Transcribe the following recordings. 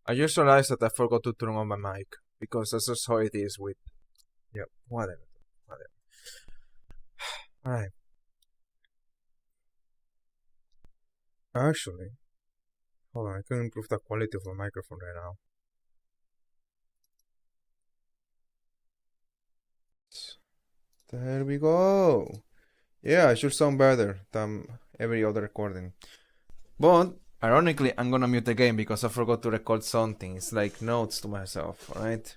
I just realized that I forgot to turn on my mic because that's just how it is with. Yeah, whatever. Whatever. Alright. Actually, hold on, I can improve the quality of the microphone right now. There we go. Yeah, it should sound better than every other recording. But ironically, I'm gonna mute the game because I forgot to record something. It's like notes to myself, alright?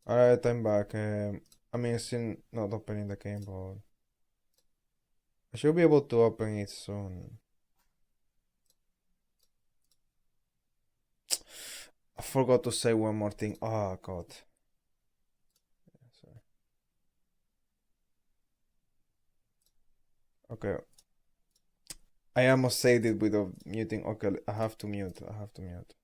Alright, I'm back. I mean, it's still not opening the game, but I should be able to open it soon. I forgot to say one more thing. Oh, God. Sorry. Okay. I almost saved it without muting. Okay, I have to mute. I have to mute.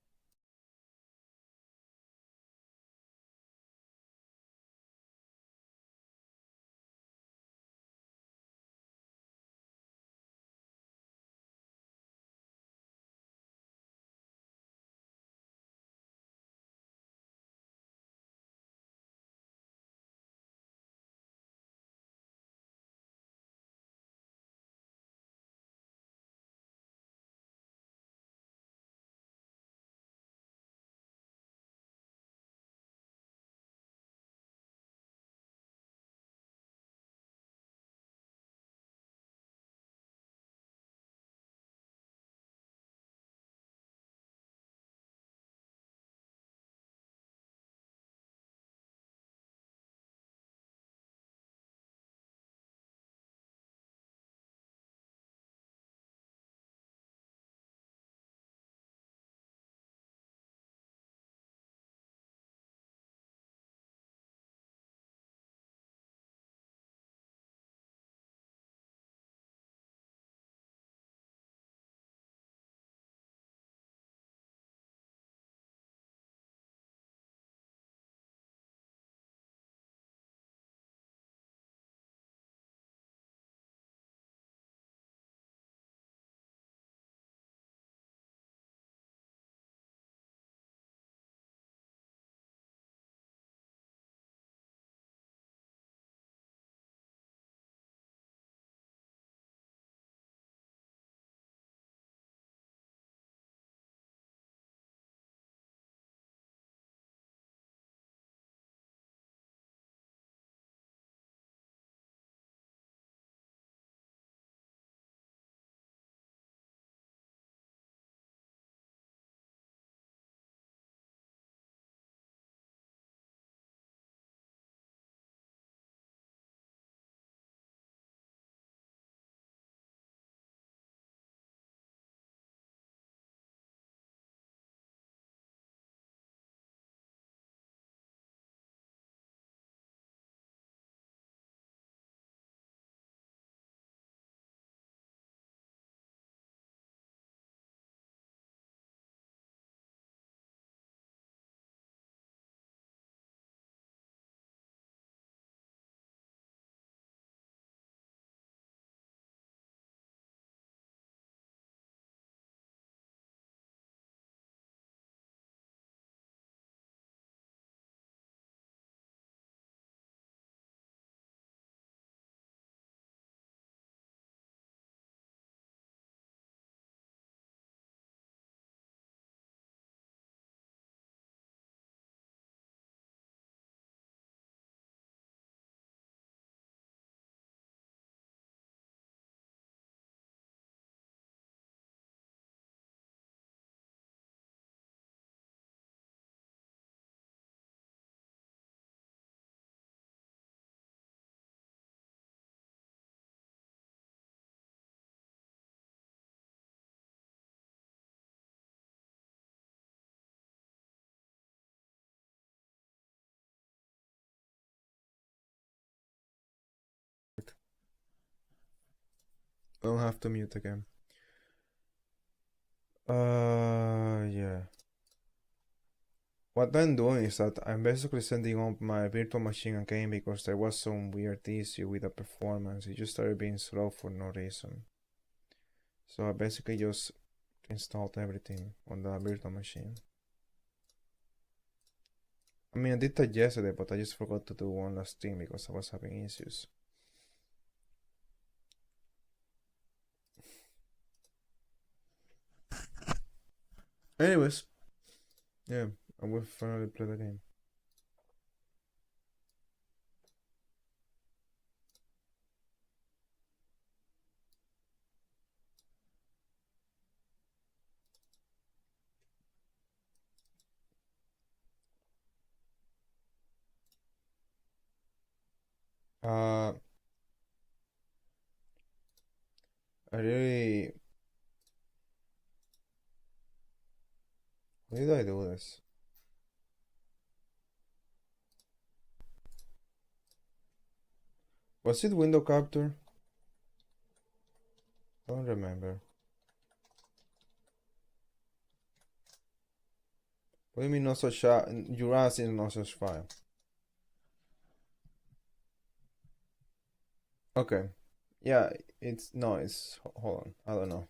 I don't have to mute again. Yeah. What I'm doing is that I'm basically setting up my virtual machine again because there was some weird issue with the performance. It just started being slow for no reason. So I basically just installed everything on the virtual machine. I mean, I did that yesterday, but I just forgot to do one last thing because I was having issues. Anyways, yeah, I will finally play the game. Uh, I really. How did I do this? Was it window capture? Don't remember. What do you mean no such your ass is no such file? Okay. Yeah, it's no, it's hold on. I don't know.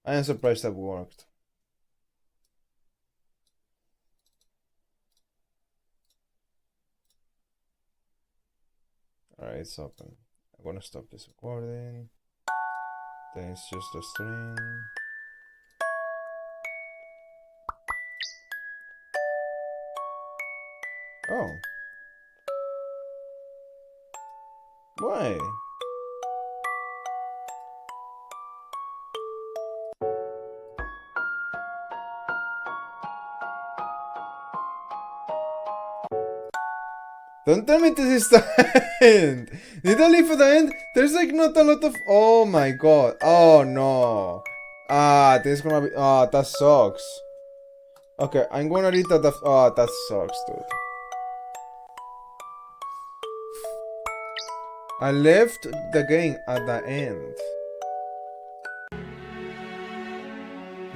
I am surprised that worked. Alright, it's open. I'm gonna stop this recording. Then it's just a string. Oh. Why? Don't tell me this is the end! Did I leave for the end? There's like not a lot of. Oh my god. Oh no. Ah, this is gonna be. Ah, that sucks. Okay, I'm gonna read that. Ah, that sucks, dude. I left the game at the end.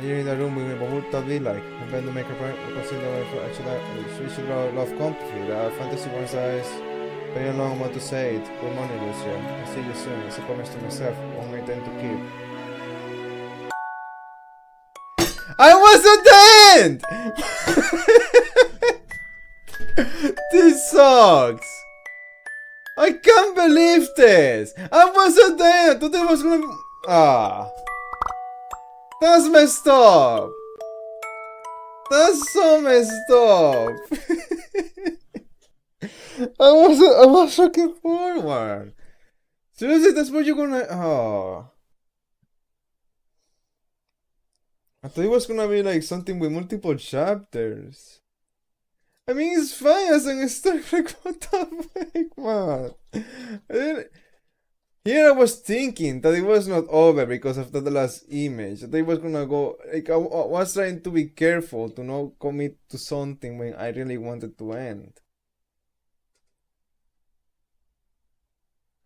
You're in the room with me, but what that be like? I'm going to make a consider actually switch love completely. The fantasy one's eyes. Very long about to say it. Good morning, Lucia. I'll see you soon. It's a promise to myself. One I intend to keep. I was at the end! This sucks! I can't believe this! I was at the end! I thought it was gonna be... Ah. That's messed up! That's so messed up! I was looking forward. Seriously, that's what you're gonna... Oh. I thought it was gonna be like something with multiple chapters. I mean, it's fine as an story. Like, what the heck, man? Here I was thinking that it was not over because of the last image. That it was gonna go. Like, I was trying to be careful to not commit to something when I really wanted to end.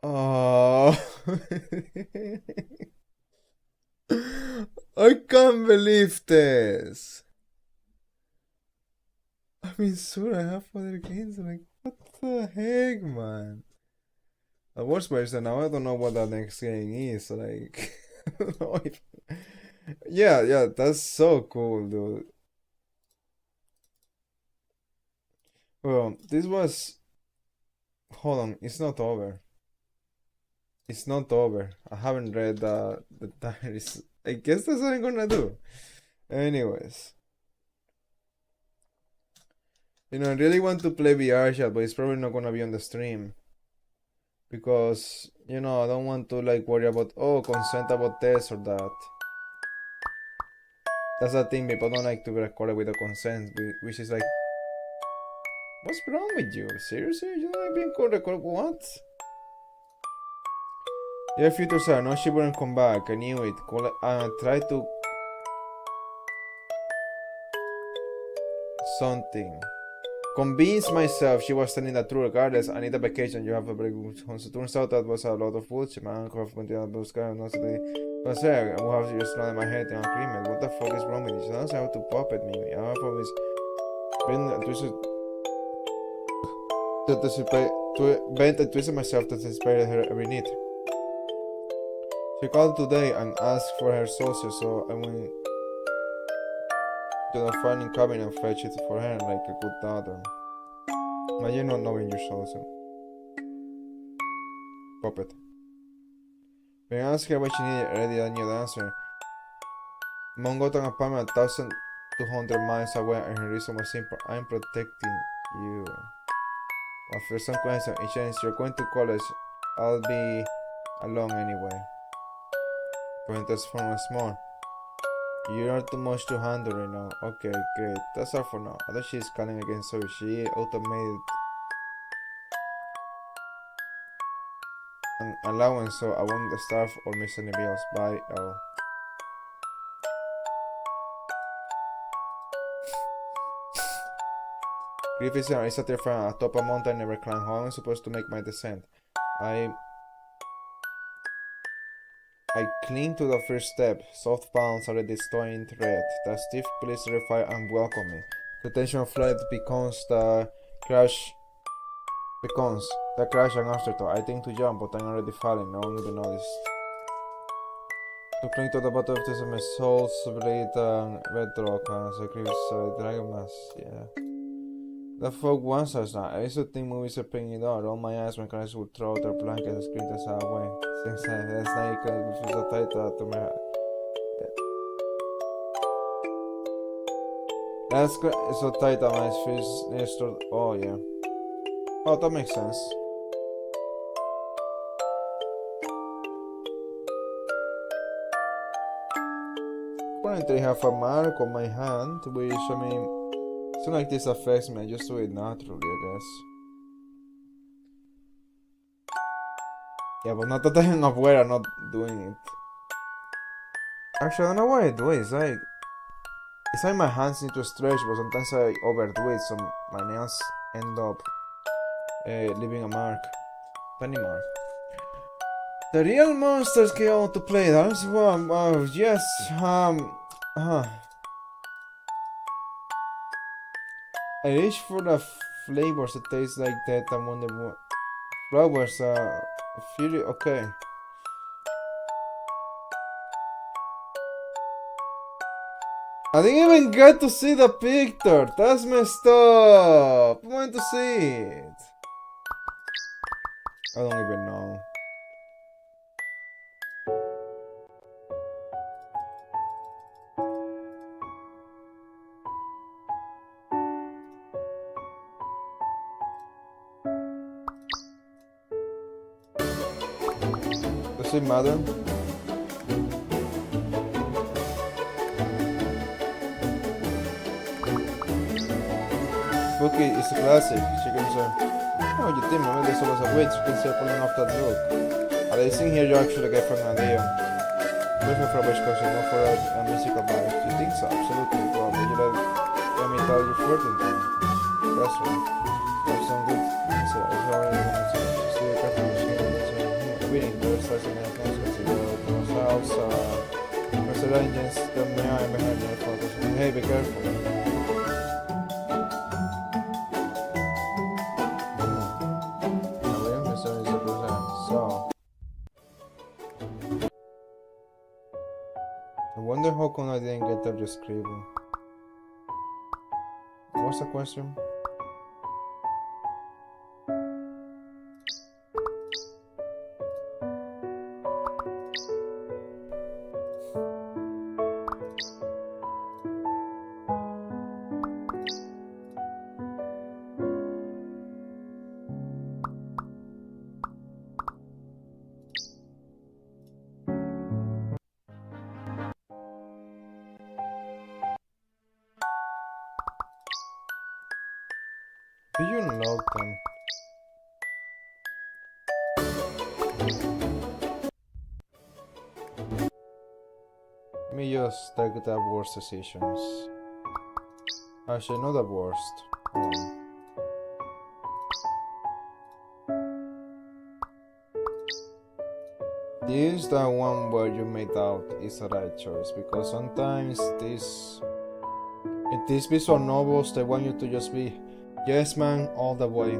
Oh. I can't believe this. I mean, sure, I have other games. Like, what the heck, man? The worst part is that now I don't know what the next game is. Like, yeah, that's so cool, dude. Well, this was. Hold on, it's not over. It's not over. I haven't read the diaries. I guess that's what I'm gonna do. Anyways. I really want to play VR chat, but it's probably not gonna be on the stream. Because, I don't want to like worry about, consent about this or that. That's the thing, people don't like to record it with the consent, which is like, what's wrong with you? Seriously? You don't like being called record? What? Your future sir, no, she wouldn't come back. I knew it. Try to something. Convince myself she was telling the truth. Regardless, I need a vacation. You have a very good home. So turns out that was a lot of bullshit. My uncle have pointed out those guys. Not today. But say, I will have just not in my head in agreement. What the fuck is wrong with you? She doesn't have to puppet me. I have always been twisted and twisted myself to anticipate her every need. She called today and asked for her saucer, so I went to the filing cabinet and fetched it for her like a good daughter. Imagine not knowing your saucer. Puppet. When I asked her what she needed, I already knew the answer. Mom got an apartment 1,200 miles away, and her reason was simple: I'm protecting you. Well, for some question, each chance you're going to college, I'll be alone anyway. Pointers from once more. You are too much to handle right now. Okay, great. That's all for now. I thought she's calling again, so she automated. an allowance so I won't starve or miss any bills. Bye, L. Griffiths I sat there from atop a mountain, never climbed. How am I supposed to make my descent? I cling to the first step. Soft palms already stowing thread. The stiff police fire and welcome me. The tension of flight becomes the crash and afterthought. I think to jump, but I'm already falling. No one even noticed. To cling to the bottom of this my soul's blade and bedrock and sacrifice dragon mask. Yeah. The fog wants us now. I used to think movies are playing it out. All my eyes, my colleagues would throw their blankets and scream us away. Since last night, you can refuse the title to my. That's so tight on my face next to. Oh, yeah. Oh, that makes sense. Currently, I have a mark on my hand, which I mean. It's not like this affects me, I just do it naturally, I guess. Yeah, but not that I'm aware I'm not doing it. Actually, I don't know why I do it. It's like my hands need to stretch, but sometimes I overdo it, so my nails end up leaving a mark. Penny mark. The real monsters came out to play. That's one. Oh, yes. I reach for the flavors that taste like that and when the flowers are fury. Okay. I didn't even get to see the picture. That's messed up. I want to see it. I don't even know. Does it matter? Cookie is a classic. She can say, oh, you think maybe there's always a witch. You can say pulling off that look. Are they sing here? You actually get from an idea. Perfect for a witch costume, not for a musical vibe. You think so? Absolutely. Well, but you let me tell you flirting thing. That's right. Have some good. So, I already want to see your careful machine. Reading the stars in the house. There's arrangements that may I behind your photos. Hey, be careful. I wonder how come I didn't get that scribble. What's the question? Do you unlock them? Let me just take the worst decisions. Actually, not the worst. This is the one where you made out is the right choice, because sometimes in these visual novels they want you to just be yes man all the way.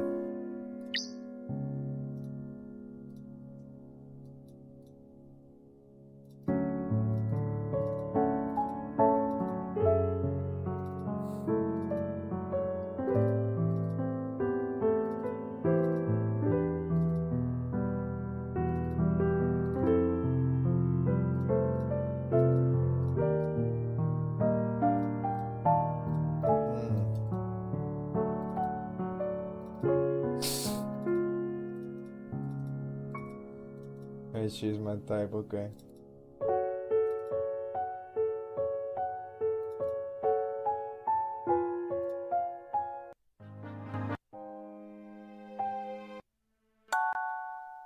She's my type, okay.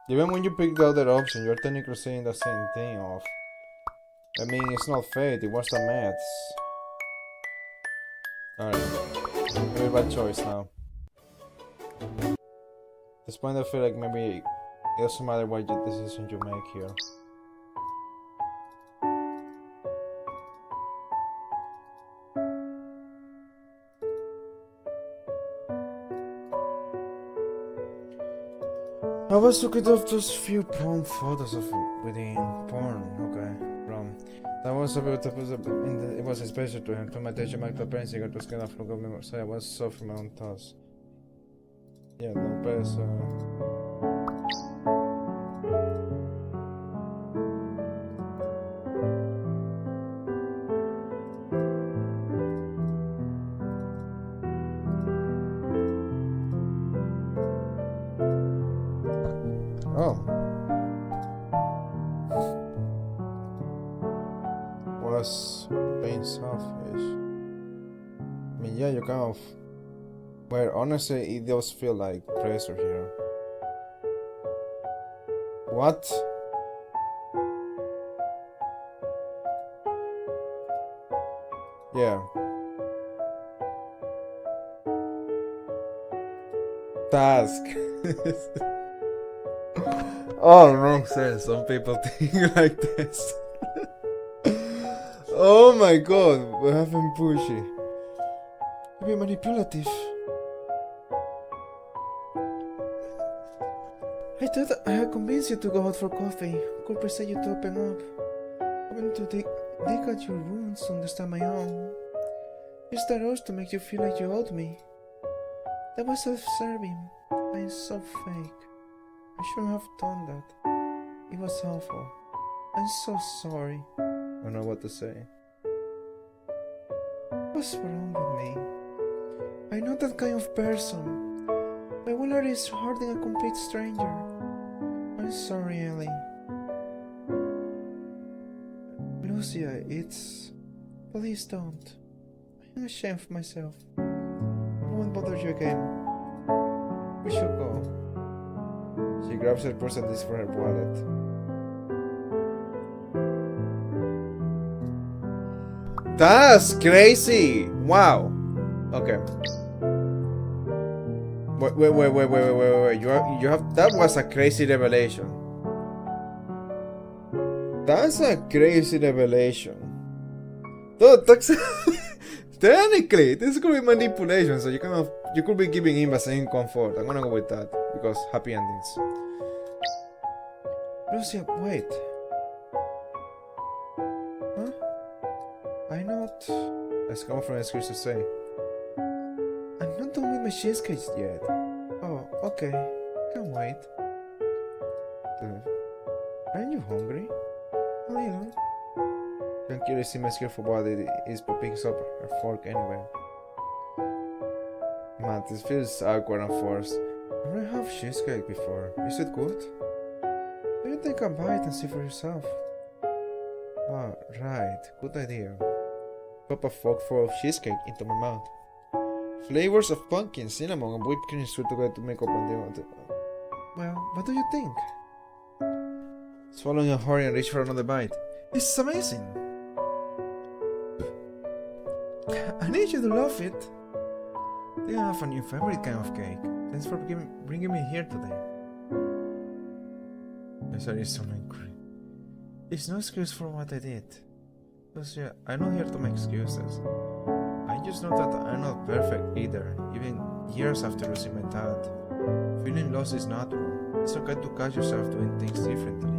Even when you pick the other option, you're technically saying the same thing off. I mean, it's not fate, it was the maths. Alright, maybe bad choice now. At this point I feel like maybe it doesn't matter what decision you make here. I was looking at those few porn photos of within porn, okay, wrong. That was about to put it was special to him, to my attention back to the parents, it was kind of look of me, so I was so from my own thoughts. Yeah, no press, Oh. Was being selfish. I mean, yeah, you kind of. Well, honestly, it does feel like pressure here. What? Yeah. Task. Oh, wrong sense. Some people think like this. Oh my god, we haven't pushy. Be manipulative. I thought I had convinced you to go out for coffee. Could persuade you to open up. Open to dig at your wounds, understand my own. Use that urge to make you feel like you owed me. That was self-serving. I'm so fake. I shouldn't have done that. It was awful. I'm so sorry. I don't know what to say. What's wrong with me? I'm not that kind of person. My wallet is hurting a complete stranger. I'm sorry, Ellie. Lucia, it's... Please don't. I'm ashamed of myself. I won't bother you again. We should go. She grabs her purse and this for her wallet. That's crazy! Wow! Okay. Wait. You have that was a crazy revelation. That's a crazy revelation. Dude, that's technically this could be manipulation, so you could be giving him the same comfort. I'm gonna go with that because happy endings. Lucia, wait. Huh? I'm not. Let's come from excuse to say. I'm not done with my cheesecake yet. Oh, okay. Can wait. Aren't you hungry? A little. I'm curious to my skillful body is picks up her fork anyway. Man, this feels awkward and forced. I've never had cheesecake before. Is it good? You take a bite and see for yourself. Ah, right. Good idea. Pop a forkful of cheesecake into my mouth. Flavors of pumpkin, cinnamon, and whipped cream sweet together to make up and do. Well, what do you think? Swallowing a hurry and reach for another bite. This is amazing! I need you to love it. Do you have a new favorite kind of cake? Thanks for bringing me here today. Sorry, so angry. It's no excuse for what I did. Lucia, I'm not here to make excuses. I just know that I'm not perfect either, even years after losing my dad. Feeling lost is natural. It's okay to catch yourself doing things differently.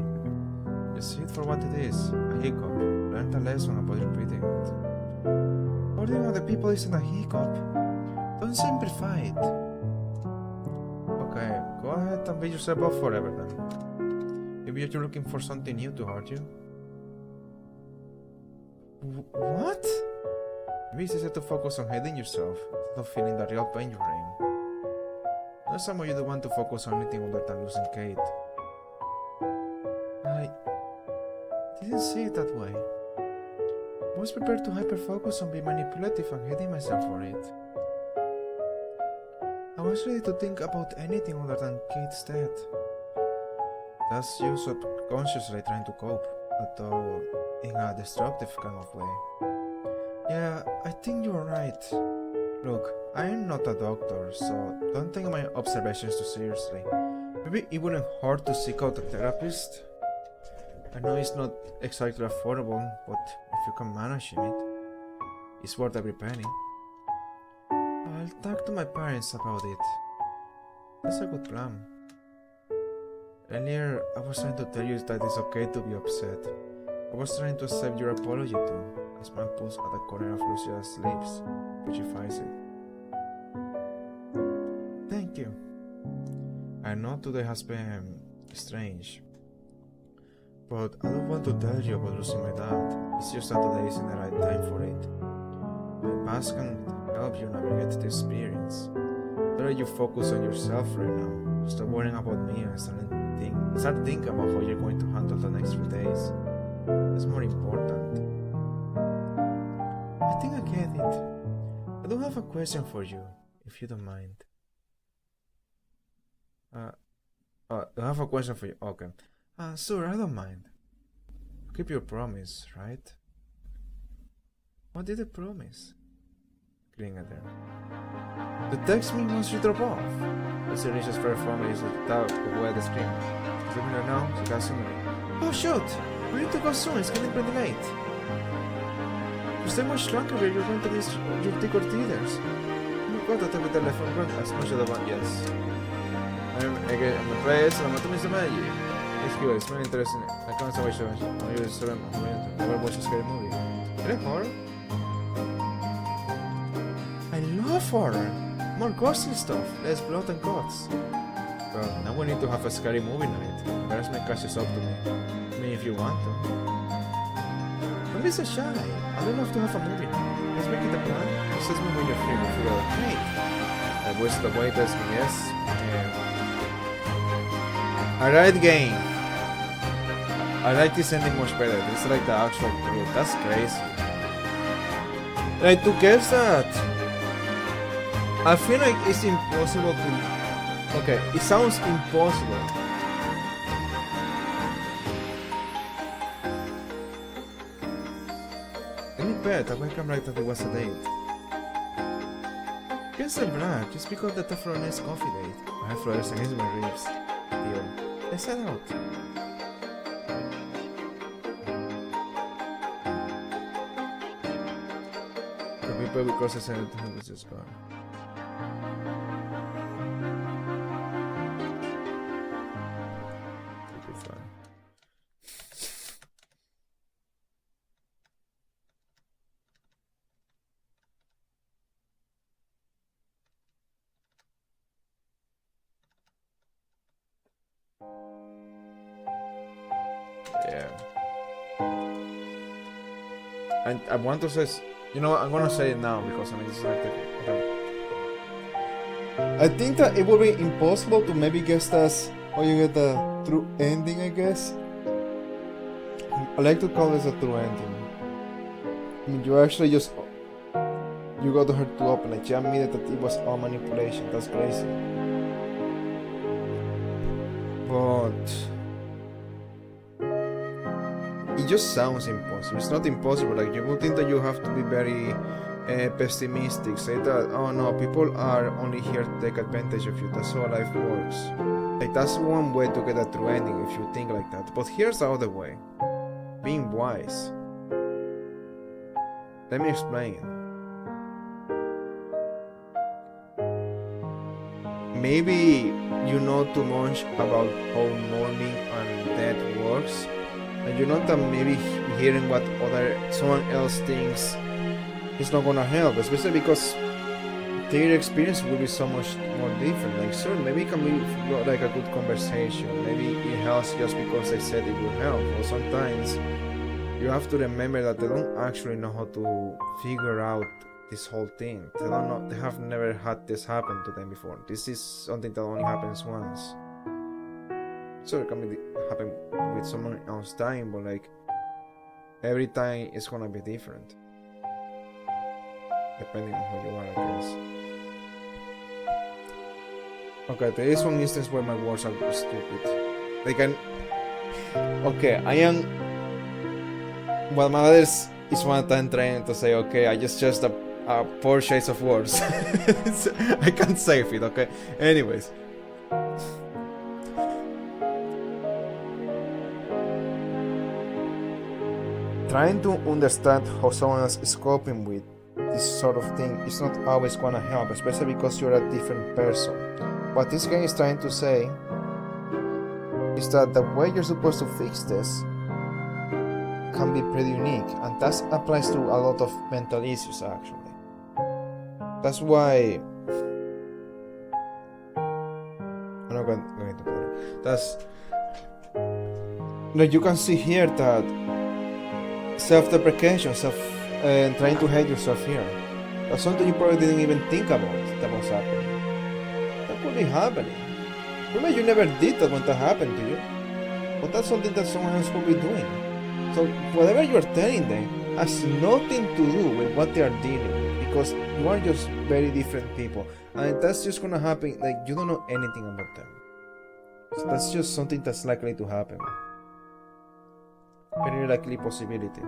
Just see it for what it is, a hiccup. Learn a lesson about repeating it. Ordering other people isn't a hiccup. Don't simplify it. Okay, go ahead and beat yourself up forever then. Maybe you're looking for something new to hurt you. What? Maybe it's easier to focus on hating yourself instead of feeling the real pain you're in. Not someone you don't want to focus on anything other than losing Kate. I didn't see it that way. I was prepared to hyper-focus on being manipulative and hating myself for it. I was ready to think about anything other than Kate's death. That's you subconsciously trying to cope, although in a destructive kind of way. Yeah, I think you're right. Look, I am not a doctor, so don't take my observations too seriously. Maybe it wouldn't hurt to seek out a therapist. I know it's not exactly affordable, but if you can manage it, it's worth every penny. I'll talk to my parents about it. That's a good plan. Earlier, I was trying to tell you that it's okay to be upset. I was trying to accept your apology too, as man pulls at the corner of Lucia's lips, petrifies it. Thank you. I know today has been strange, but I don't want to tell you about losing my dad. It's just that today isn't the right time for it. My past can help you navigate the experience. Better you focus on yourself right now. Stop worrying about me and start thinking about how you're going to handle the next few days. That's more important. I think I get it. I do have a question for you, if you don't mind. I have a question for you. Okay. Sure, I don't mind. Keep your promise, right? What did I promise? Grinning at her. To text me once you drop off. Lucy reaches for her phone and uses the towel to wear the screen. She's leaving her now, she can't see me. Oh shoot! We need to go soon, it's getting pretty late. You stay much longer where you're going to miss your ticket theaters. Oh my god, I thought the telephone broadcast. No, shut up, yes. I'm afraid I'm not to miss the magic. It's good, it's very interesting. I can't say what I'm used to them. I never watched a scary movie. You like horror? I love horror! More ghostly stuff, less blood and guts. Well, now we need to have a scary movie night. Embarrass may catch this up to me. I mean, if you want to. Don't be so shy. I don't have to have a movie night. Let's make it a plan. Just tell me when you're free. We'll figure out. Great. I wish the way tells me yes. Alright, game. I like this ending much better. This is like the actual truth. That's crazy. Like, to guess that. I feel like it's impossible to... Okay, it sounds impossible. Let me bet, I can write that it was a date. Guess I'm black, just because the time for a nice coffee date. I have flowers against my ribs. Deal. Let's head out. The people we cross the center was just gone. Yeah. And I want to say, you know, I'm gonna say it now because I mean, it's like I think that it would be impossible to maybe guess that's how you get the true ending, I guess. I like to call this a true ending. I mean, you actually just, you got her to open, like, she admitted that it was all manipulation. That's crazy. But it just sounds impossible. It's not impossible. Like, you would think that you have to be very pessimistic. Say that, oh no, people are only here to take advantage of you. That's how life works. Like, that's one way to get a true ending if you think like that. But here's the other way. Being wise. Let me explain. Maybe you know too much about how mourning and death works, and you know that maybe hearing what someone else thinks is not gonna help, especially because their experience will be so much more different. Like, sure, maybe it can be like a good conversation. Maybe it helps just because they said it will help. Or sometimes you have to remember that they don't actually know how to figure out this whole thing. They don't know. They have never had this happen to them before. This is something that only happens once. So it can happen with someone else dying, but like every time it's gonna be different, depending on who you are, I guess. Okay, there is one instance where my words are stupid. Like okay, I am. Well, my mother is one time trying to say, okay, I just a 4 shades of words. I can't save it, okay? Anyways. Trying to understand how someone else is coping with this sort of thing is not always gonna help, especially because you're a different person. What this guy is trying to say is that the way you're supposed to fix this can be pretty unique, and that applies to a lot of mental issues actually. That's why I'm not going to bother. That's like you can see here that self-deprecation, trying to hate yourself here. That's something you probably didn't even think about that was happening. That could be happening. Remember, you never did that when that happened to you. But that's something that someone else could be doing. So whatever you're telling them has nothing to do with what they are dealing with, because you are just very different people. And that's just gonna happen, like you don't know anything about them. So that's just something that's likely to happen. Very likely possibility.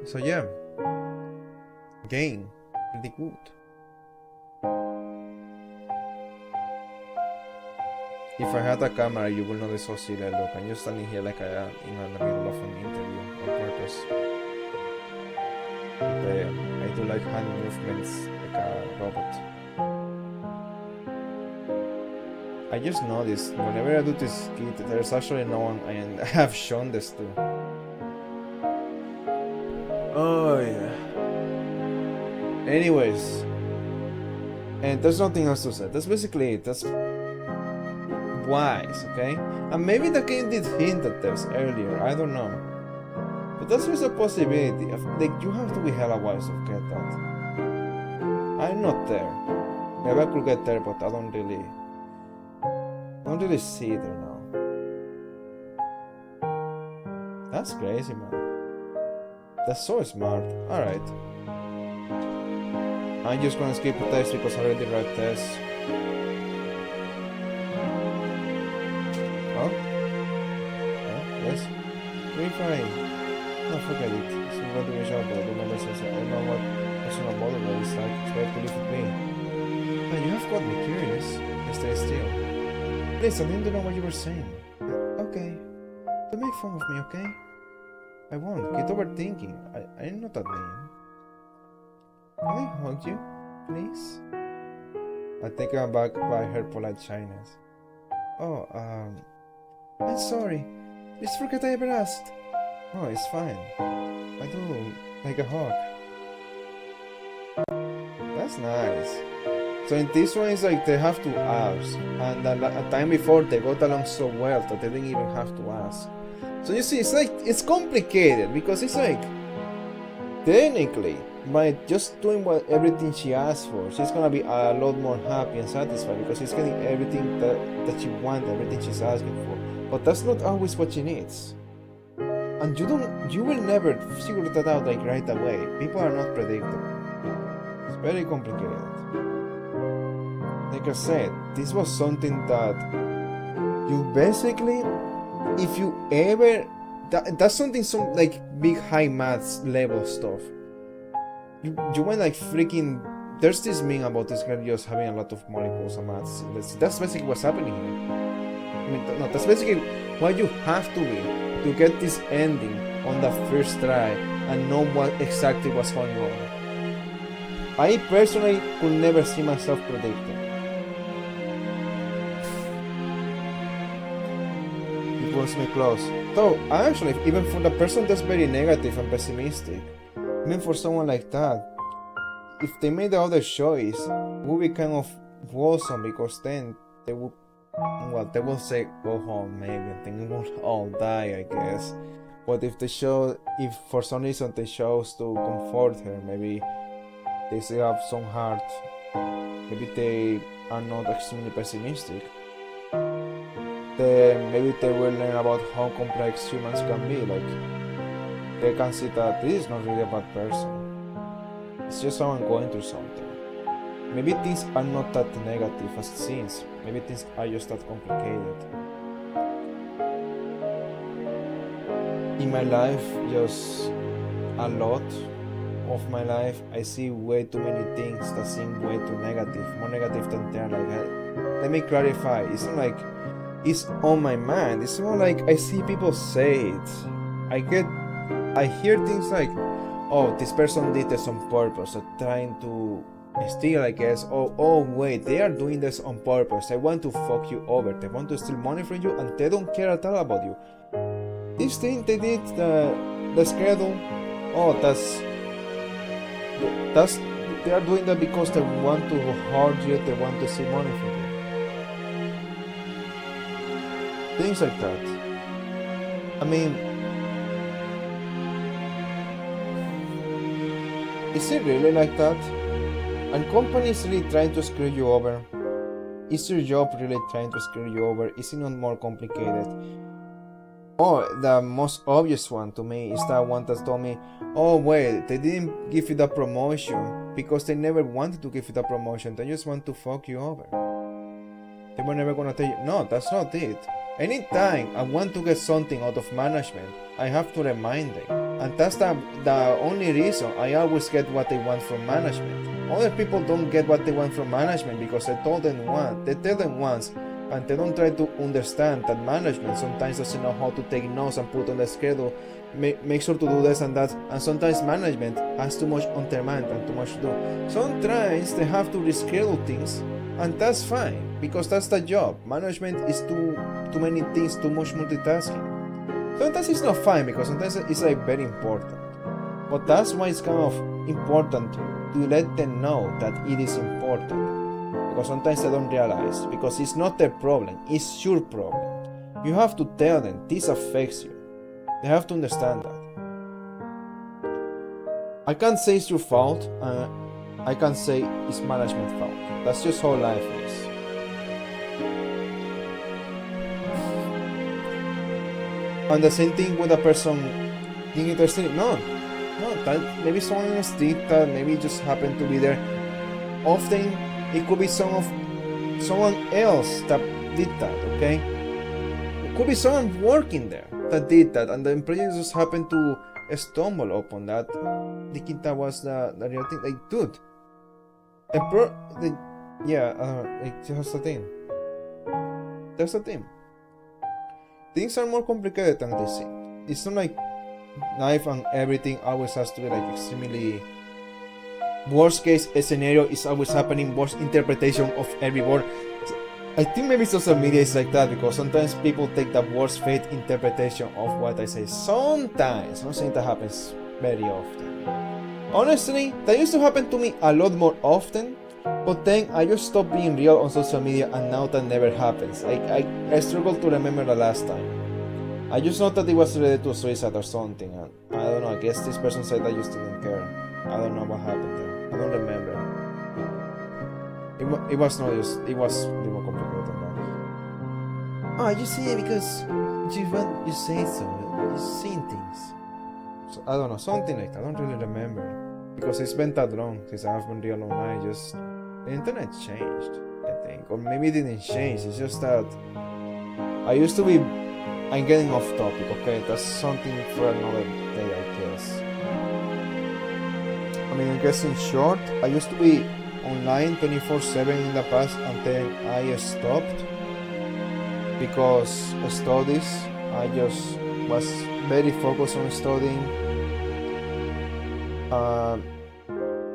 So yeah, game, pretty good. If I had a camera, you will notice how silly I look. I'm just standing here like I am in the middle of an interview on purpose. I do like hand movements like a robot. I just noticed whenever I do this skit, there's actually no one I have shown this to. Oh yeah. Anyways, and there's nothing else to say. That's basically it. That's wise, okay? And maybe the game did hint at this earlier. I don't know, but that's just a possibility. Like you have to be hella wise to get that. I'm not there. Maybe I could get there, but I don't really see it there now. That's crazy, man. That's so smart. Alright. I'm just gonna skip the test because I already read tests. Oh? Yes? Verify. No, forget it. It's not going to be a job, but I don't remember since I don't know what personal model is like. Try to live with me. But you have got me curious. Stay still. Please, I didn't know what you were saying. Okay. Don't make fun of me, okay? I won't. Keep overthinking. I'm not that mean. Can I hug you, please? I take her back by her polite shyness. Oh, I'm sorry. Just forget I ever asked. Oh, it's fine. I do like a hug. That's nice. So in this one, it's like they have to ask, and a time before they got along so well that they didn't even have to ask. So you see, it's like it's complicated because it's like technically by just doing everything she asked for, she's gonna be a lot more happy and satisfied because she's getting everything that she wants, everything she's asking for. But that's not always what she needs, and you will never figure that out like right away. People are not predictable. It's very complicated. Like I said, this was something that you basically, if you ever, that's something some like big high maths level stuff. You went like freaking. There's this meme about this guy just having a lot of molecules and maths. That's basically what's happening here. I mean, no, that's basically what you have to be to get this ending on the first try and know what exactly what's going on. I personally could never see myself predicting. It pulls me close. Though, actually, even for the person that's very negative and pessimistic, even for someone like that, if they made the other choice, it would be kind of awesome because then they would, well, they will say go home maybe, and then we will all die, I guess. But if for some reason they chose to comfort her, maybe they still have some heart, maybe they are not extremely pessimistic, then maybe they will learn about how complex humans can be. Like, they can see that this is not really a bad person, it's just someone going through something. Maybe things are not that negative as it seems, maybe things are just that complicated. in my life, just a lot of my life, I see way too many things that seem way too negative, more negative than they are. Like, let me clarify. It's not like it's on my mind. It's more like I see people say it. I hear things like, "Oh, this person did this on purpose, or trying to steal, I guess. Oh, wait, they are doing this on purpose. They want to fuck you over. They want to steal money from you, and they don't care at all about you. This thing they did, the schedule. Oh, that's they are doing that because they want to hurt you. They want to steal money from you. Things like that. I mean, is it really like that? And companies really trying to screw you over? Is your job really trying to screw you over? Is it not more complicated? Oh, the most obvious one to me is that one that told me, "Oh wait, they didn't give you the promotion because they never wanted to give you the promotion. They just want to fuck you over. They were never gonna tell you, no, that's not it. Anytime I want to get something out of management, I have to remind them. And that's the only reason I always get what they want from management. Other people don't get what they want from management because I told them once, they tell them once, and they don't try to understand that management sometimes doesn't know how to take notes and put on the schedule, make sure to do this and that, and sometimes management has too much on their mind and too much to do. Sometimes they have to reschedule things, and that's fine, because that's the job. Management is too many things, too much multitasking. Sometimes it's not fine, because sometimes it's like very important. But that's why it's kind of important to let them know that it is important. Because sometimes they don't realize, because it's not their problem, it's your problem. You have to tell them this affects you. They have to understand that. I can't say it's your fault, I can't say it's management's fault. That's just how life is. And the same thing with a person being interested. No, that maybe someone else did that, maybe it just happened to be there. Often it could be someone else that did that, okay? It could be someone working there that did that, and the employee just happened to stumble upon that, thinking that was the real thing. Like, dude, that's the thing. That's the thing. Things are more complicated than this. It's not like life and everything always has to be like extremely. Worst case scenario is always happening, worst interpretation of every word. I think maybe social media is like that, because sometimes people take the worst fate interpretation of what I say. Sometimes, I'm not saying that happens very often. Honestly, that used to happen to me a lot more often, but then I just stopped being real on social media, and now that never happens. I struggle to remember the last time. I just know that it was related to suicide or something, and I don't know, I guess this person said I just didn't care. I don't know what happened there. I don't remember. It was not just, it was a bit more complicated than that. Oh, you see it because you say so. You've seen things. So, I don't know, something like that. I don't really remember. Because it's been that long since I've been real online. Just, the internet changed, I think. Or maybe it didn't change. It's just that I used to be, I'm getting off topic, okay? That's something for another day, I guess. I mean, I guess in short, I used to be online 24/7 in the past, and then I stopped because studies. I just was very focused on studying.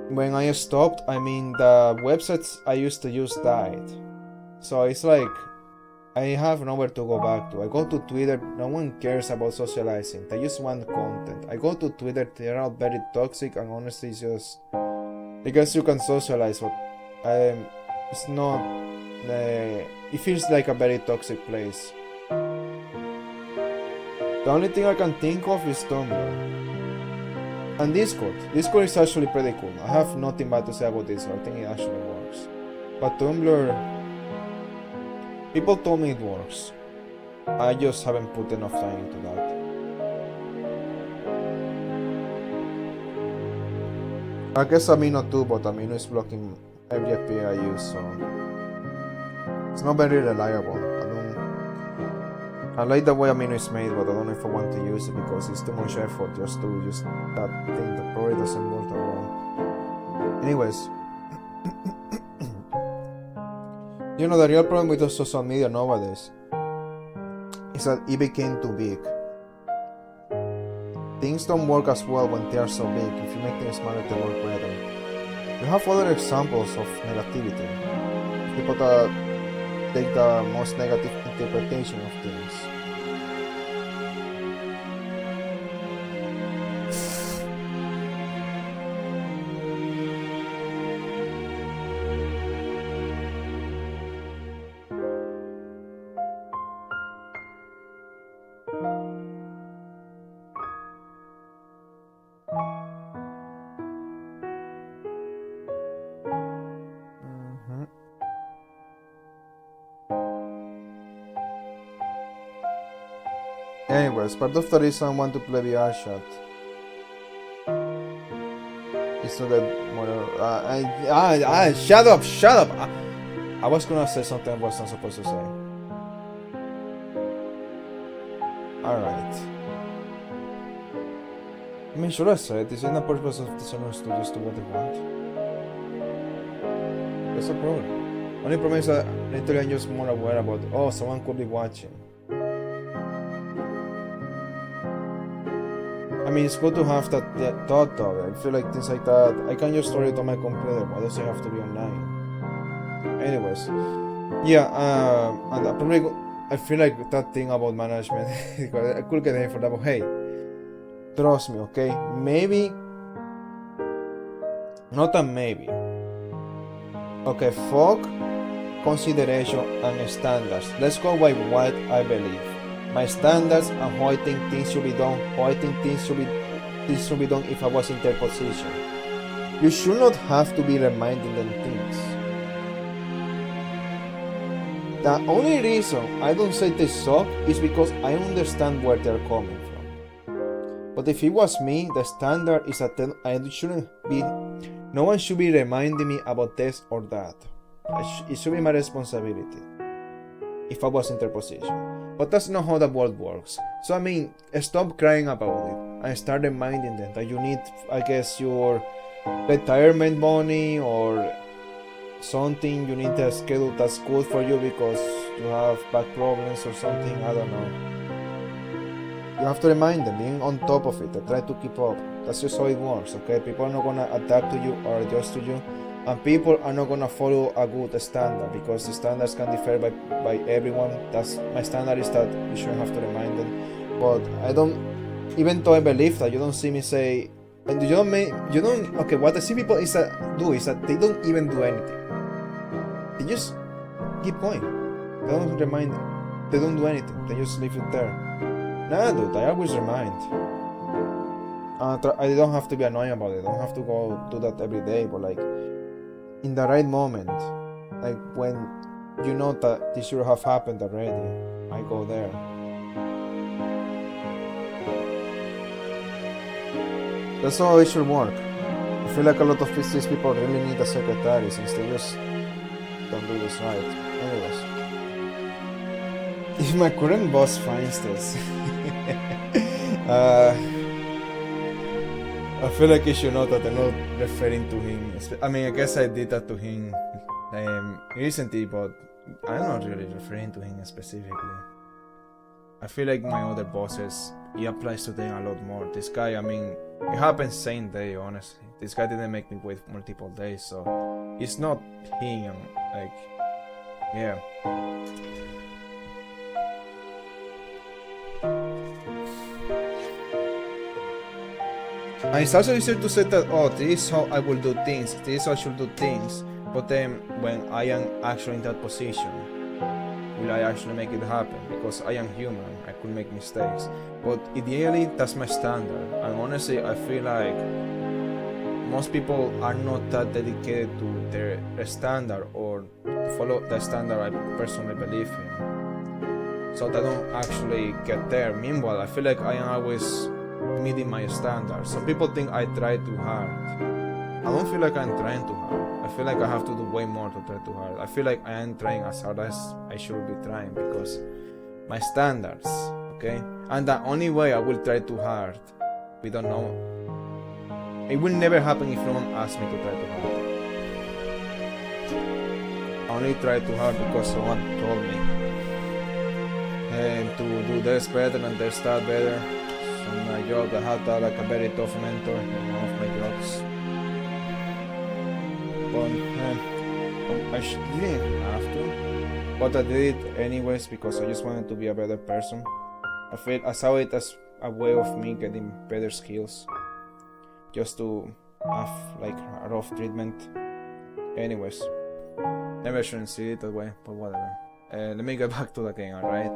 When I stopped, I mean, the websites I used to use died. So it's like I have nowhere to go back to. I go to Twitter, no one cares about socializing. They just want content. I go to Twitter, they're all very toxic, and honestly it's just because you can socialize, but it's not, it feels like a very toxic place. The only thing I can think of is Tumblr. And Discord. Discord is actually pretty cool. I have nothing bad to say about Discord. I think it actually works. But Tumblr, people told me it works. I just haven't put enough time into that. I guess Amino too, but Amino is blocking every API I use, so it's not very reliable. I like the way Amino is made, but I don't know if I want to use it because it's too much effort just to use that thing that probably doesn't work that well. Anyways, you know, the real problem with the social media nowadays is that it became too big. Things don't work as well when they are so big. If you make things smaller, they work better. You have other examples of negativity. People that take the most negative interpretation of things. Anyways, part of the reason I want to play VR chat is to get more. Shut up! I was gonna say something I wasn't supposed to say. Alright. I mean, should I say it? Isn't the purpose of the summer to just do what they want? That's a problem. Only problem is that literally I'm just more aware about, oh, someone could be watching. I mean, it's good to have that thought though. I feel like things like that, I can just store it on my computer. Why does it have to be online? Anyways, yeah, and probably I feel like that thing about management, I could get hate for that, but hey, trust me, okay? Maybe, not a maybe. Okay, fuck consideration and standards. Let's go by what I believe. My standards and how I think things should be done, how I think things should be done if I was in their position. You should not have to be reminding them things. The only reason I don't say they suck is because I understand where they're coming from. But if it was me, the standard is that no one should be reminding me about this or that. It should be my responsibility if I was in their position. But that's not how the world works. So I mean, stop crying about it and start reminding them that you need, I guess, your retirement money or something. You need a schedule that's good for you because you have back problems or something. I don't know. You have to remind them, being on top of it, and try to keep up. That's just how it works, okay? People are not gonna adapt to you or adjust to you. And people are not gonna follow a good standard because the standards can differ by everyone. That's my standard is that you shouldn't have to remind them. But I don't, even though I believe that, you don't see me say, and okay, what I see people is that they don't even do anything. They just keep going. They don't remind them. They don't do anything. They just leave it there. Nah, dude, I always remind. I don't have to be annoying about it. I don't have to go do that every day, but like, in the right moment, like when you know that this should have happened already, I go there. That's how it should work. I feel like a lot of these people really need a secretary since they just don't do this right. Anyways, if my current boss finds this, I feel like he should know that I'm not referring to him. I mean, I guess I did that to him recently, but I'm not really referring to him specifically. I feel like my other bosses, it applies to them a lot more. This guy, I mean, it happened same day, honestly. This guy didn't make me wait multiple days, so it's not him, like, yeah. And it's also easier to say that, oh, this is how I will do things, this is how I should do things, but then when I am actually in that position, will I actually make it happen? Because I am human, I could make mistakes. But ideally, that's my standard. And honestly, I feel like most people are not that dedicated to their standard or follow the standard I personally believe in. So they don't actually get there. Meanwhile, I feel like I am always meeting my standards. Some people think I try too hard. I don't feel like I'm trying too hard. I feel like I have to do way more to try too hard. I feel like I am trying as hard as I should be trying because my standards, okay? And the only way I will try too hard, we don't know. It will never happen if no one asks me to try too hard. I only try too hard because someone told me. And to do this better and this that better. So my job, I had like a very tough mentor in one of my jobs. But I didn't have to. But I did it anyways because I just wanted to be a better person. I saw it as a way of me getting better skills. Just to have like a rough treatment. Anyways. Maybe I shouldn't see it that way, but whatever. Let me get back to the game, alright?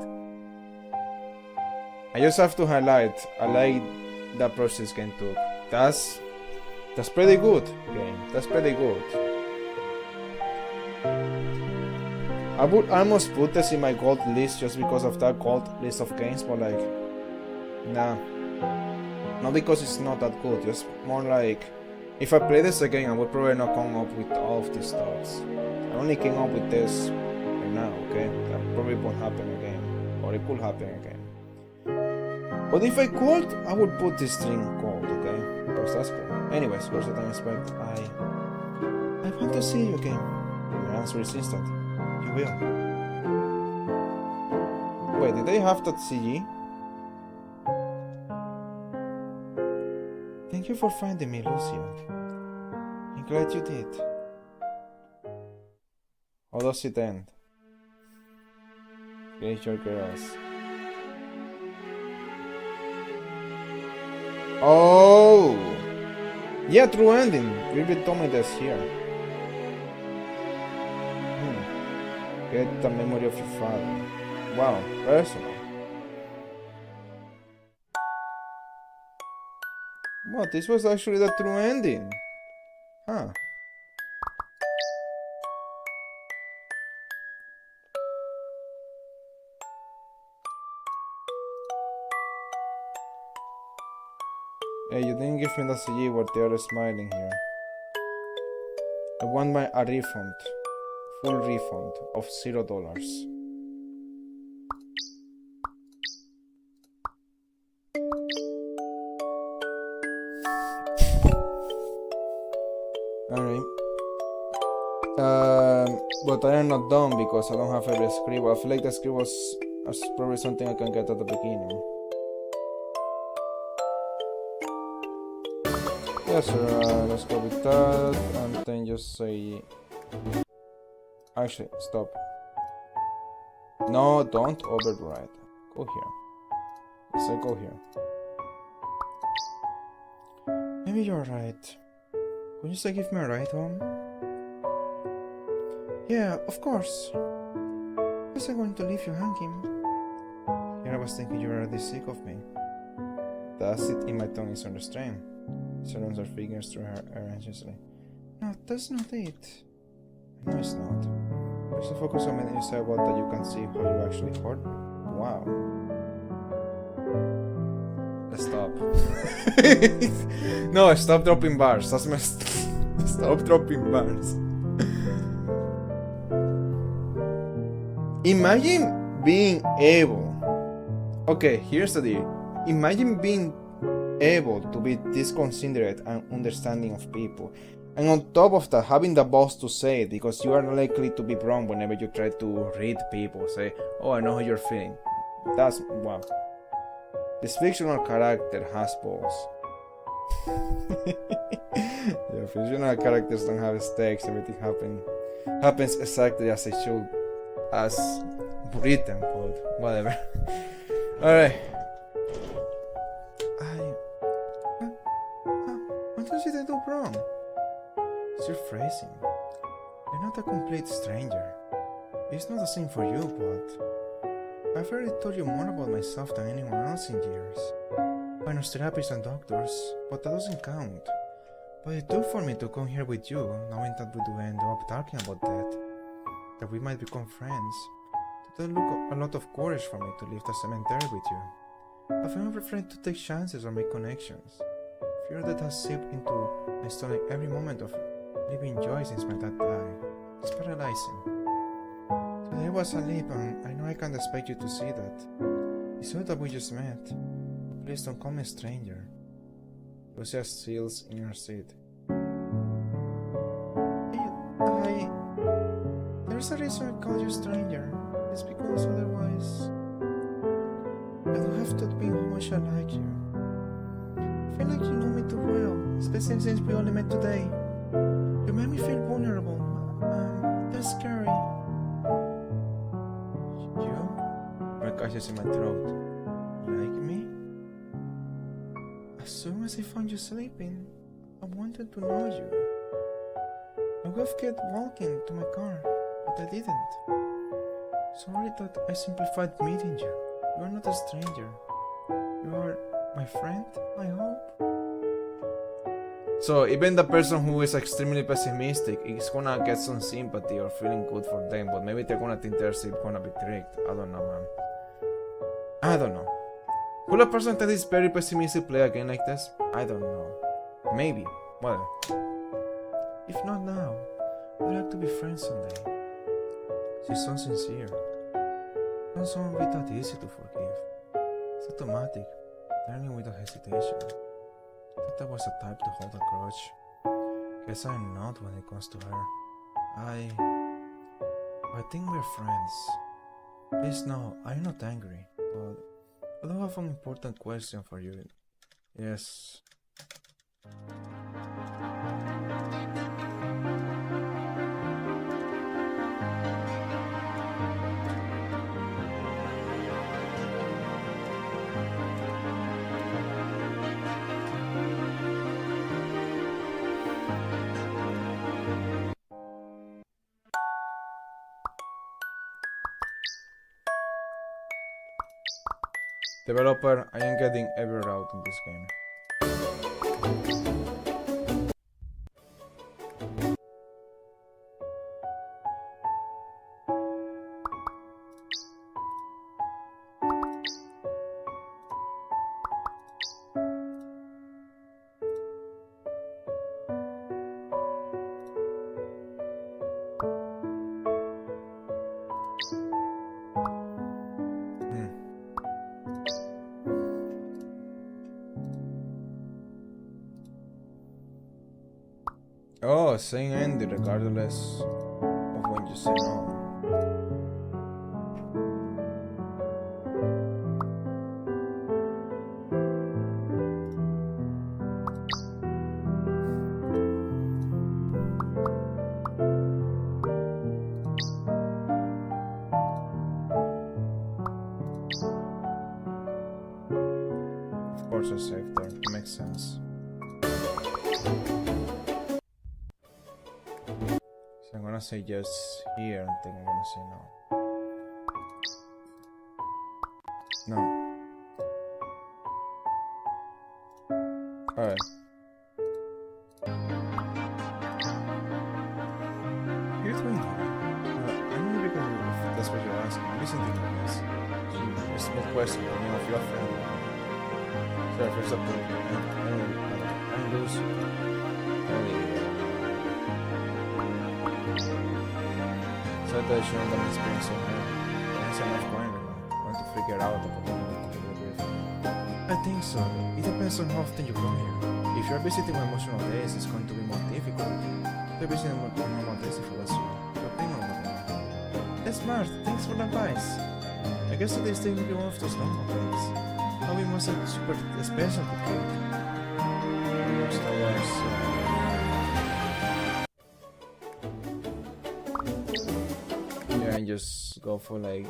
I just have to highlight, I like the process game took. That's pretty good game. That's pretty good. I would almost put this in my gold list just because of that gold list of games, but like, nah. Not because it's not that good, just more like, if I play this again, I would probably not come up with all of these thoughts. I only came up with this right now, okay? That probably won't happen again, or it could happen again. But if I could, I would put this thing gold, okay? Because that's cool. Anyways, where's the time expect? I want to see you again. My answer is instant. You will. Wait, did they have that CG? Thank you for finding me, Lucia. I'm glad you did. How does it end? Get your girls. Oh! Yeah, true ending. Ruby told me this here. Get the memory of your father. Wow, personal. What? This was actually the true ending. Huh. Hey, you didn't give me the CG where they are smiling here. I want a refund. Full refund of $0. Alright. But I am not done because I don't have every script. I feel like the script was probably something I can get at the beginning. Yes, sir, let's go with that, and then just say... Actually, stop. No, don't override. Go here. Yes, I go here. Maybe you're right. Could you say give me a ride home? Yeah, of course. Guess I'm going to leave you hanging. Here I was thinking you were already sick of me. The acid in my tongue is unrestrained. She runs her fingers through her hair anxiously. No, that's not it. I know it's not. There's a focus on when you say about that you can see how you actually hurt me. Wow. Let's stop. No, stop dropping bars. That's messed. Stop dropping bars. Imagine being able. Okay, here's the deal. Imagine being able to be this considerate and understanding of people, and on top of that having the balls to say it, because you are likely to be wrong whenever you try to read people. Say, oh, I know how you're feeling. That's wow. This fictional character has balls. Yeah, fictional characters don't have stakes. Everything happens exactly as it should, as written, but whatever. Alright. What did I do wrong? It's your phrasing. You're not a complete stranger. It's not the same for you, but I've already told you more about myself than anyone else in years. I know therapists and doctors, but that doesn't count. But it took for me to come here with you, knowing that we do end up talking about that we might become friends. That took a lot of courage for me to leave the cemetery with you. I've never afraid to take chances or make connections. Fear that has seeped into my stomach every moment of living joy since my dad died. It's paralyzing. I was asleep and I know I can't expect you to see that. It's not that we just met. Please don't call me a stranger. Lucia steals in her seat. There's a reason I call you stranger. It's because otherwise I don't have to admit how much I like you. I feel like you know me too well, especially since we only met today. You made me feel vulnerable. That's scary. You? My catches in my throat. Like me? As soon as I found you sleeping, I wanted to know you. I would have kept walking to my car, but I didn't. Sorry that I simplified meeting you. You are not a stranger. You are my friend, I hope. So even the person who is extremely pessimistic is gonna get some sympathy or feeling good for them, but maybe they're gonna think they're gonna be tricked. I don't know, man. I don't know. Will a person that is very pessimistic play a game like this? I don't know. Maybe. Well, if not now, I'd like to be friends someday. She's so sincere. Not someone be that easy to forgive. It's automatic, turning without hesitation. I thought I was the type to hold a grudge. Guess I'm not when it comes to her. I think we're friends. Please no, I'm not angry, but I do have an important question for you. Yes. Developer, I am getting every route in this game. Oh, saying ending regardless of when you say no. Of course, a sector makes sense. I'm gonna say yes here and then I'm gonna say no. No. Alright. You're doing here? I know because if that's what you're asking. Listen to this. It's a small question, but you know, if you're a friend. So first up, I'm loose. So that you know that experience on her. That's enough going to figure out the I think so. It depends on how often you come here. If you're visiting on emotional days, it's going to be more difficult. If you're visiting on normal days, if that's your opinion on that. That's smart. Thanks for the advice. I guess today's day will be one of those normal days. How we must have super special to cake. Star Wars. And just go for like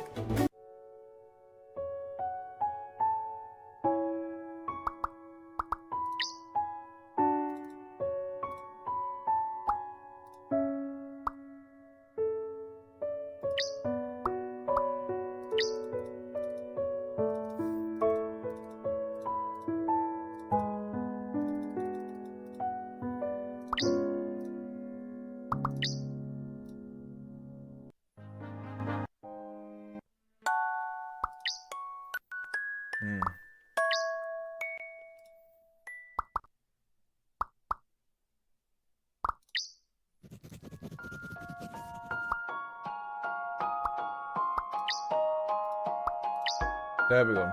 There we go.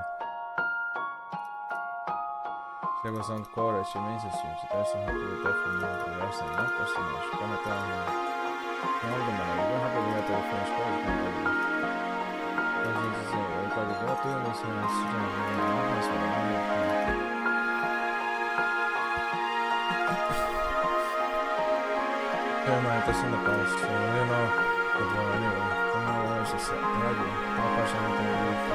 Second sound courage, immense streams. Tässä on happy with death from the rest and not customers. Kannattaa Noldemana, you don't have to wait till you finish college. Doesn't say, everybody go to this and it's nice for tässä on tapaus. You know, but well, anyway. Come on, where is this? Radio. My person will tell you if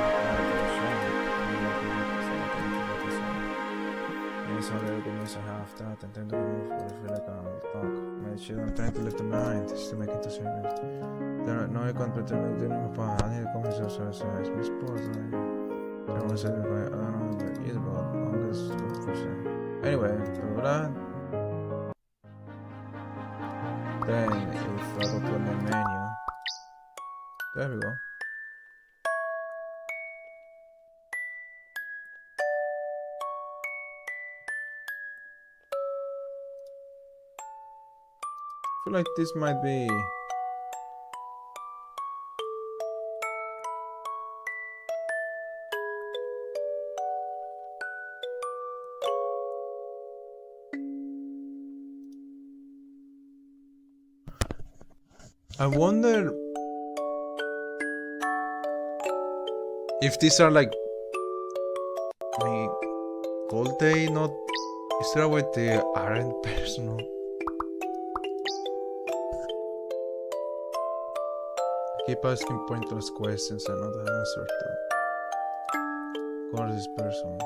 I'm really good miss a half that and then to remove what I feel like I'll talk. Mate, shit, I'm trying to leave them behind just to make it to serious. No, I can't pretend to do my part. I need to come to socialize. Miss Pause, I don't want to say that I don't know what it is about. I'm just for sure. Anyway, do that. Then, if I go to the main menu, there we go. I feel like this might be I wonder if these are like could they not is there a way they aren't personal? Keep asking pointless questions and not an answer to. Of course, this person.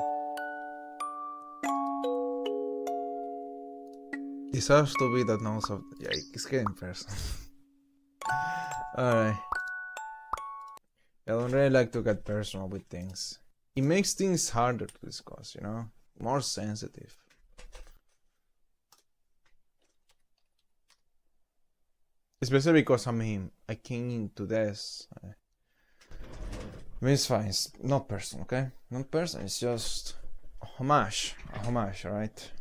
It has to be that knows of. Yeah, it's getting personal. Alright. I don't really like to get personal with things. It makes things harder to discuss, you know? More sensitive. Especially because, I mean, I came into this. I mean, it's fine. It's not personal, okay? Not personal. It's just a homage. A homage, alright?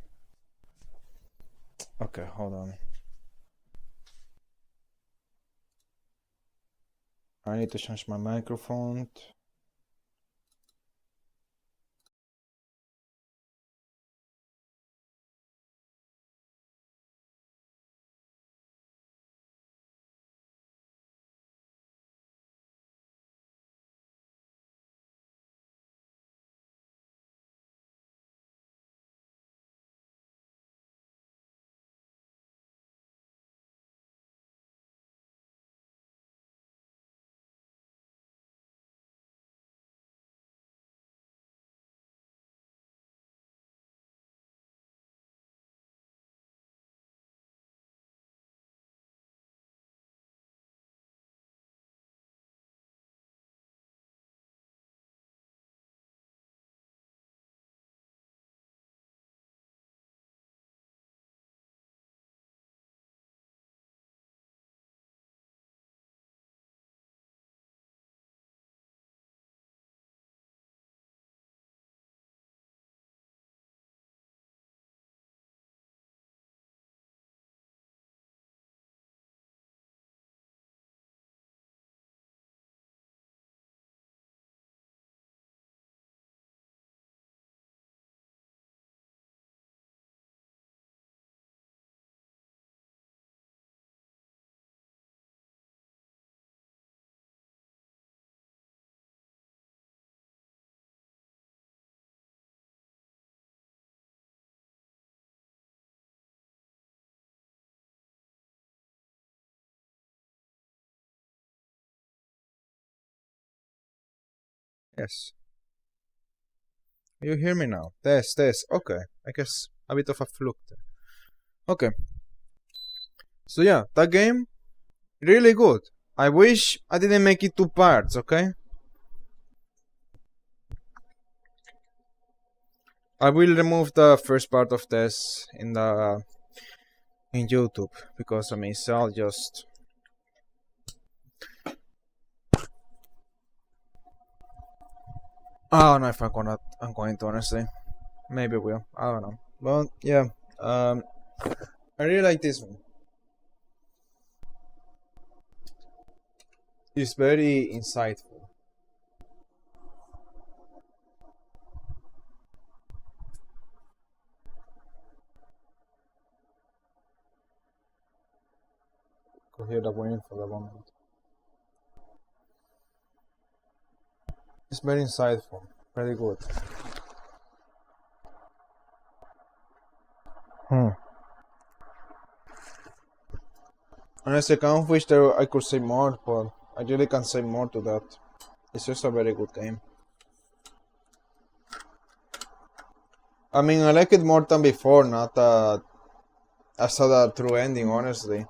Okay, hold on. I need to change my microphone. Yes. You hear me now? Test. Okay. I guess a bit of a fluke there. Okay. So yeah, that game, really good. I wish I didn't make it 2 parts, okay? I will remove the first part of this in YouTube because I mean, so I'll just. I don't know if I'm going to honestly. Maybe will. I don't know. But yeah, I really like this one. It's very insightful. Could hear the wind for the moment. It's very insightful. Very good. Honestly, I kind of wish there I could say more, but I really can't say more to that. It's just a very good game. I mean, I like it more than before, not that I saw that true ending, honestly.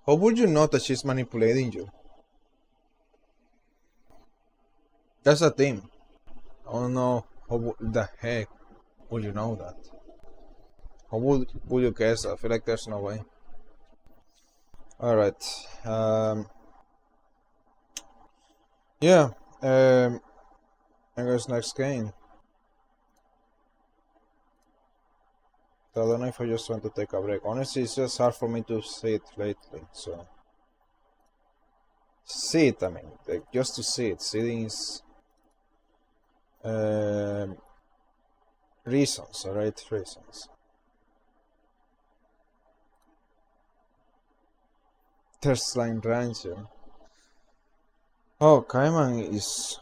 How would you know that she's manipulating you? That's a thing. I don't know how the heck would you know that? How would you guess? I feel like there's no way. Alright. Yeah. I guess next game. I don't know if I just want to take a break. Honestly, it's just hard for me to see it lately, so. See it, I mean, like, just to see it. Seeing is. Reasons, alright? Reasons. There's Line Ranger. Oh, Cayman is.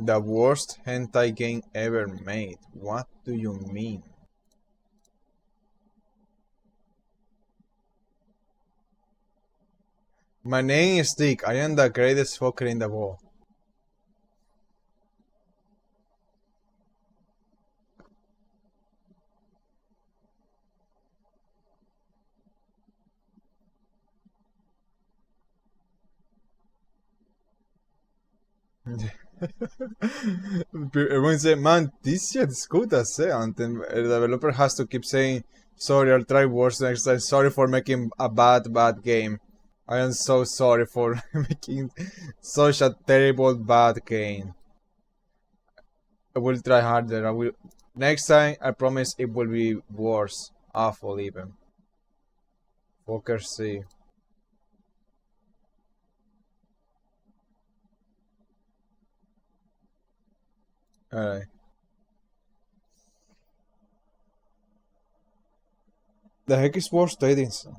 The worst hentai game ever made. What do you mean? My name is Dick. I am the greatest fucker in the world. Everyone say, man, this shit is good as hell. And then the developer has to keep saying, sorry, I'll try worse next time. Sorry for making a bad game. I am so sorry for making such a terrible bad game. I will try harder. I will. Next time, I promise it will be worse. Awful even. Fucker C. Alright. The heck is worse Davidson?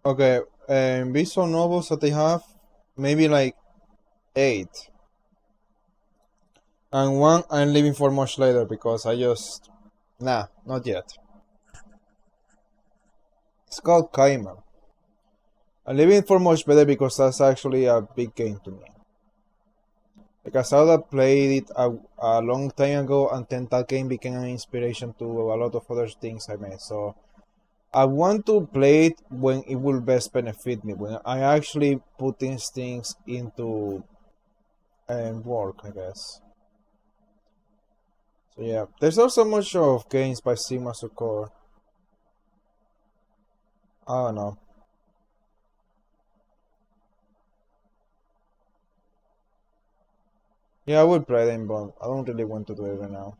Okay, visual novels that they have, maybe like 8. And one I'm leaving for much later because I just. Nah, not yet. It's called Cayman. I'm leaving for much better because that's actually a big game to me. Because I played it a long time ago, and then that game became an inspiration to a lot of other things I made. So I want to play it when it will best benefit me, when I actually put these things into work, I guess. So yeah, there's not so much of games by Sigma Sucor. I don't know. Yeah, I would play them, but I don't really want to do it right now.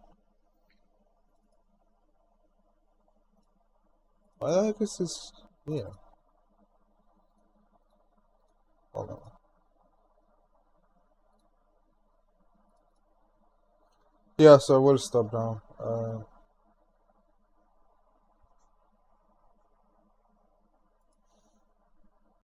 What the heck is this here? Hold on. Yeah, so we'll stop now.